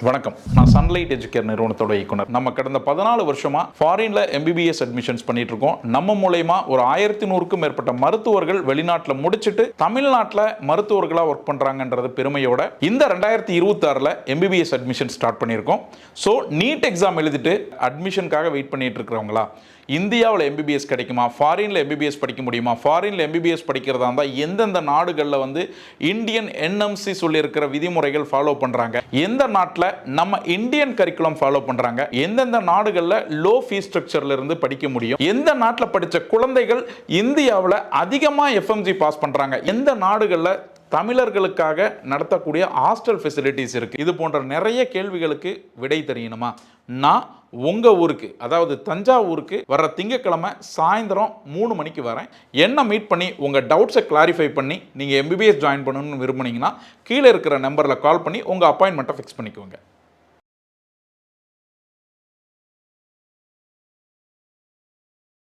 வணக்கம். நான் sunlight Educare நிறுவனத்தோட இயக்குனர். நம்ம கடந்த 14 வருஷமா ஃபாரின்ல MBBS அட்மிஷன்ஸ் பண்ணிட்டு இருக்கோம். நம்ம மூலமா ஒரு 1100க்கும் மேற்பட்ட மருத்துவர்கள் வெளிநாட்டுல முடிச்சிட்டு தமிழ்நாட்டுல மருத்துவர்களா ஒர்க் பண்றாங்கன்றது பெருமையோட இந்த 2026ல MBBS அட்மிஷன் ஸ்டார்ட் பண்ணியிருக்கோம். ஸோ நீட் எக்ஸாம் எழுதிட்டு அட்மிஷனுக்காக வெயிட் பண்ணிட்டு இருக்கிறவங்களா, இந்தியாவில் MBBS கிடைக்குமா, ஃபாரின்ல MBBS படிக்க முடியுமா, ஃபாரின்ல MBBS படிக்கிறதா இருந்தால் எந்தெந்த நாடுகளில் வந்து இந்தியன் NMC சொல்லியிருக்கிற விதிமுறைகள் ஃபாலோ பண்ணுறாங்க, எந்த நாட்டில் நம்ம இந்தியன் கரிக்குலம் ஃபாலோ பண்ணுறாங்க, எந்தெந்த நாடுகளில் லோ ஃபீஸ் ஸ்ட்ரக்சர்ல இருந்து படிக்க முடியும், எந்த நாட்டில் படித்த குழந்தைகள் இந்தியாவில் அதிகமாக FMG பாஸ் பண்ணுறாங்க, எந்த நாடுகளில் தமிழர்களுக்காக நடத்தக்கூடிய ஹாஸ்டல் ஃபெசிலிட்டிஸ் இருக்குது. இது போன்ற நிறைய கேள்விகளுக்கு விடை தெரியணுமா? நான் உங்கள் ஊருக்கு, அதாவது தஞ்சாவூருக்கு வர்ற திங்கக்கிழமை சாயந்தரம் 3 மணிக்கு வரேன். என்ன மீட் பண்ணி உங்கள் டவுட்ஸை கிளாரிஃபை பண்ணி நீங்கள் MBBS ஜாயின் பண்ணணும்னு விரும்புனீங்கன்னா கீழே இருக்கிற நம்பரில் கால் பண்ணி உங்கள் அப்பாயின்மெண்ட்டை ஃபிக்ஸ் பண்ணிக்கோங்க.